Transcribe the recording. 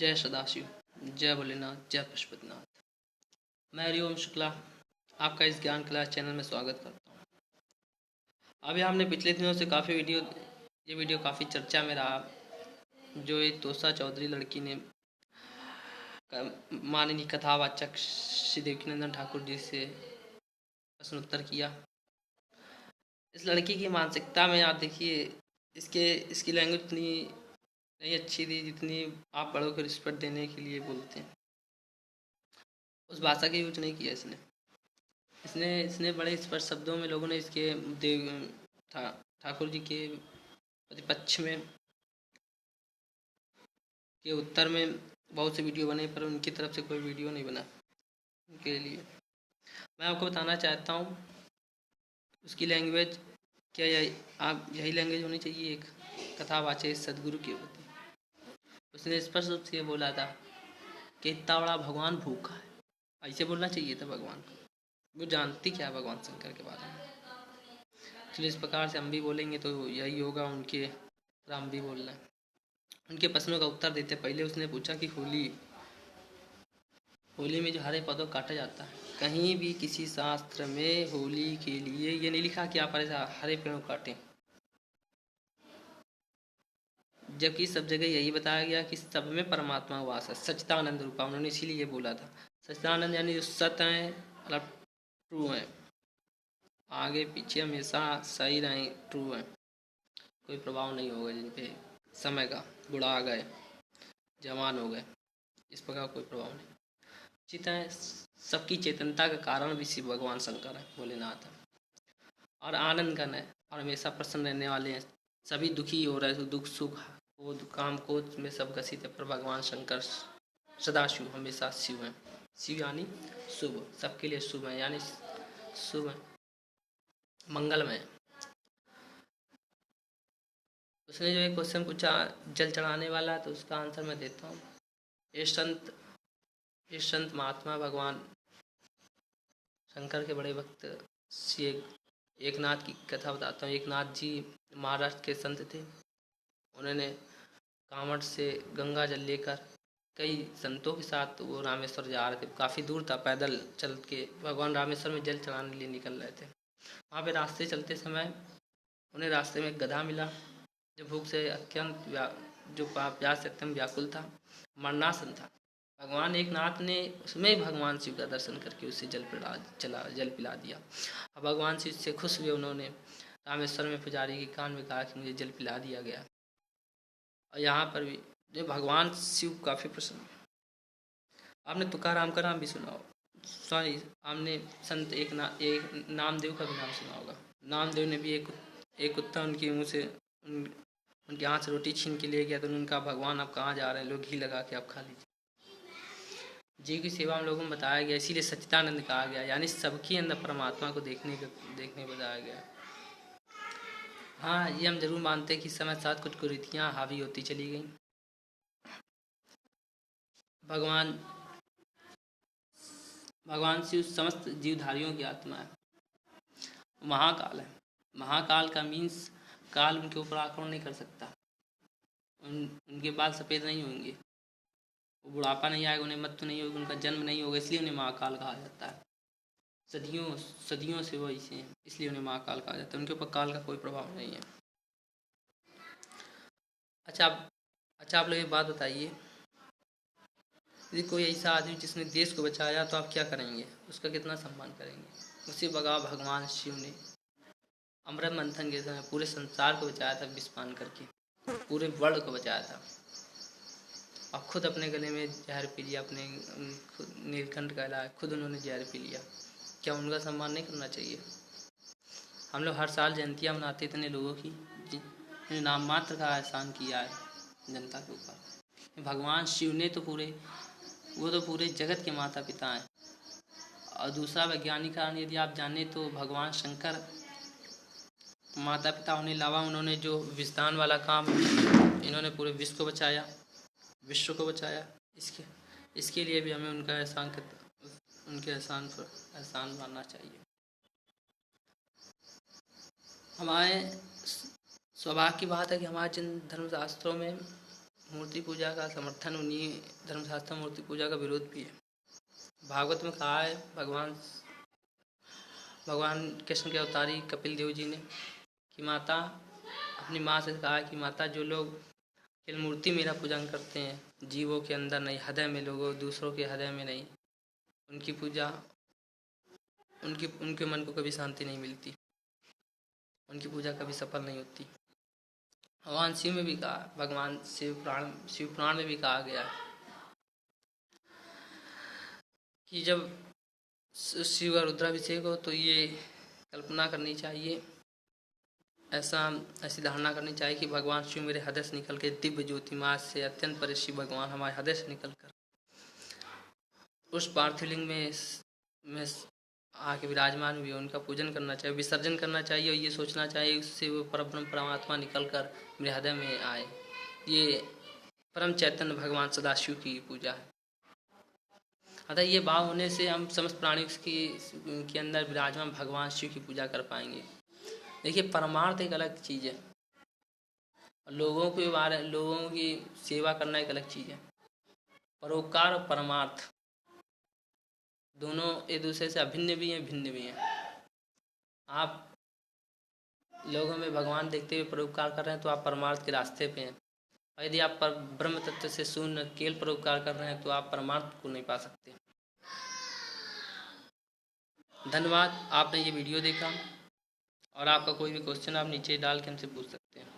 जय सदाशिव, जय भोलेनाथ, जय पशुपतिनाथ। मैं हरिओम शुक्ला आपका इस ज्ञान क्लास चैनल में स्वागत करता हूँ। अभी हमने पिछले दिनों से ये वीडियो काफ़ी चर्चा में रहा। जो एक तोसा चौधरी लड़की ने माननीय कथावाचक श्री देवकीनंदन ठाकुर जी से प्रश्नोत्तर किया। इस लड़की की मानसिकता में आप देखिए, इसकी लैंग्वेज इतनी नहीं अच्छी थी जितनी आप बड़ों को रिस्पेक्ट देने के लिए बोलते हैं। उस भाषा का यूज नहीं किया इसने इसने बड़े स्पष्ट शब्दों में लोगों ने इसके ठाकुर जी के प्रतिपक्ष में के उत्तर में बहुत से वीडियो बने, पर उनकी तरफ से कोई वीडियो नहीं बना उनके लिए। मैं आपको बताना चाहता हूँ उसकी लैंग्वेज क्या यही लैंग्वेज होनी चाहिए एक कथावाचक सदगुरु के प्रति। उसने स्पष्ट रूप से बोला था कि इतना बड़ा भगवान भूखा है, ऐसे बोलना चाहिए था भगवान को। वो जानती क्या है भगवान शंकर के बारे में। तो इस प्रकार से हम भी बोलेंगे तो यही होगा, उनके राम भी बोलना है। उनके प्रश्नों का उत्तर देते पहले उसने पूछा कि होली में जो हरे पौधों काटा जाता है, कहीं भी किसी शास्त्र में होली के लिए ये नहीं लिखा कि आप हरे पेड़ों काटें, जबकि सब जगह यही बताया गया कि सब में परमात्मा वास है, सच्चिदानंद रूपा। उन्होंने इसीलिए बोला था सच्चिदानंद यानी जो सत्य है, मतलब ट्रू है, आगे पीछे हमेशा सही रहे, ट्रू है, कोई प्रभाव नहीं होगा जिन पे समय का। बुढ़ा आ गए, जवान हो गए, इस प्रकार कोई प्रभाव नहीं। चिता सबकी चेतनता का कारण भी शिव भगवान शंकर है, भोलेनाथ है, और आनंद घन है और हमेशा प्रसन्न रहने वाले हैं। सभी दुखी हो रहे तो दुख सुख वो काम क्रोध में सब ग्रसित है, पर भगवान शंकर सदाशिव हमेशा शिव है। शिव यानी शुभ, सबके लिए शुभ है, यानी शुभ है, मंगलमय। उसने जो एक क्वेश्चन पूछा जल चढ़ाने वाला, तो उसका आंसर मैं देता हूँ। ये संत महात्मा भगवान शंकर के बड़े भक्त श्री एकनाथ की कथा बताता हूँ। एकनाथ जी महाराष्ट्र के संत थे। उन्होंने कांवड़ से गंगा जल लेकर कई संतों के साथ वो रामेश्वर जा रहे थे। काफ़ी दूर था, पैदल चल के भगवान रामेश्वर में जल चढ़ाने के लिए निकल रहे थे। वहाँ पे रास्ते चलते समय उन्हें रास्ते में एक गधा मिला जो भूख से जो प्यास से अत्यंत व्याकुल था, मरणासन था। भगवान एकनाथ ने उसमें भगवान शिव का दर्शन करके उसे जल पिला दिया। अब भगवान शिव से खुश हुए। उन्होंने रामेश्वर में पुजारी के कान में कहा कि मुझे जल पिला दिया गया। और यहाँ पर भी जो भगवान शिव काफ़ी प्रसन्न। आपने तुकाराम का नाम भी सुना हो, सॉरी, आपने संत एक नामदेव का भी नाम सुना होगा। नामदेव ने भी एक कुत्ता उनके मुँह से उनके हाथ से रोटी छीन के ले गया, तो उन्होंने कहा भगवान आप कहाँ जा रहे हैं, लोग घी लगा के आप खा लीजिए। जीव की सेवा में लोगों में बताया गया, इसीलिए सच्चिदानंद कहा गया, यानी सबके अंदर परमात्मा को देखने बताया गया। हाँ, ये हम जरूर मानते हैं कि समय साथ कुछ कुरीतियाँ हावी होती चली गई। भगवान शिव समस्त जीवधारियों की आत्मा है, महाकाल है। महाकाल का मीन्स काल उनके ऊपर आक्रमण नहीं कर सकता। उनके बाल सफ़ेद नहीं होंगे, वो बुढ़ापा नहीं आएगा, उन्हें मृत्यु नहीं होगी, उनका जन्म नहीं होगा, इसलिए उन्हें महाकाल कहा जाता है। सदियों से वो ऐसे हैं, इसलिए उन्हें महाकाल कहा जाता है। उनके ऊपर काल का कोई प्रभाव नहीं है। अच्छा आप लोग एक बात बताइए, यदि कोई ऐसा आदमी जिसने देश को बचाया तो आप क्या करेंगे, उसका कितना सम्मान करेंगे? उसी बगा भगवान शिव ने अमृत मंथन के समय पूरे संसार को बचाया था, विष पान करके पूरे वर्ल्ड को बचाया था, और खुद अपने गले में जहर पी लिया, अपने नीलकंठ का इलाज खुद उन्होंने जहर पी लिया। क्या उनका सम्मान नहीं करना चाहिए? हम लोग हर साल जयंतियाँ मनाते इतने लोगों की जिन्हें नाम मात्र का एहसान किया है जनता के ऊपर। भगवान शिव ने तो पूरे जगत के माता पिता हैं। और दूसरा वैज्ञानिक कारण यदि आप जाने तो भगवान शंकर माता पिता होने अलावा उन्होंने जो विषदान वाला काम, इन्होंने पूरे विश्व को बचाया। इसके लिए भी हमें उनका उनके एहसान मानना चाहिए। हमारे सौभाग्य की बात है कि हमारे जिन धर्मशास्त्रों में मूर्ति पूजा का समर्थन, उन्हीं धर्मशास्त्र में मूर्ति पूजा का विरोध भी है। भागवत में कहा है भगवान कृष्ण के अवतारी कपिल देव जी ने कि माता, अपनी माँ से कहा कि माता, जो लोग केवल मूर्ति मेरा पूजन करते हैं, जीवों के अंदर नहीं, हृदय में, लोगों दूसरों के हृदय में नहीं, उनकी पूजा, उनके मन को कभी शांति नहीं मिलती, उनकी पूजा कभी सफल नहीं होती। भगवान शिव में भी कहा, भगवान शिव पुराण में भी कहा गया है कि जब शिव का रुद्राभिषेक हो तो ये कल्पना करनी चाहिए, ऐसी धारणा करनी चाहिए कि भगवान शिव मेरे हृदय से निकल के दिव्य ज्योतिर्मास से अत्यंत परे शिव भगवान हमारे हृदय से निकल कर उस पार्थिव लिंग में आके विराजमान हुए, उनका पूजन करना चाहिए, विसर्जन करना चाहिए और ये सोचना चाहिए उससे वो परब्रह्म परमात्मा निकल कर मेरे हृदय में आए। ये परम चैतन्य भगवान सदाशिव की पूजा है। अतः ये भाव होने से हम समस्त प्राणियों के अंदर विराजमान भगवान शिव की पूजा कर पाएंगे। देखिए, परमार्थ एक अलग चीज़ है, लोगों की सेवा करना एक अलग चीज़ है। परोपकार और परमार्थ दोनों एक दूसरे से अभिन्न भी हैं, भिन्न भी हैं। आप लोगों में भगवान देखते हुए परोपकार कर रहे हैं तो आप परमार्थ के रास्ते पे हैं, और यदि आप ब्रह्म तत्व से शून्य केवल परोपकार कर रहे हैं तो आप परमार्थ को नहीं पा सकते। धन्यवाद, आपने ये वीडियो देखा, और आपका कोई भी क्वेश्चन आप नीचे डाल के हमसे पूछ सकते हैं।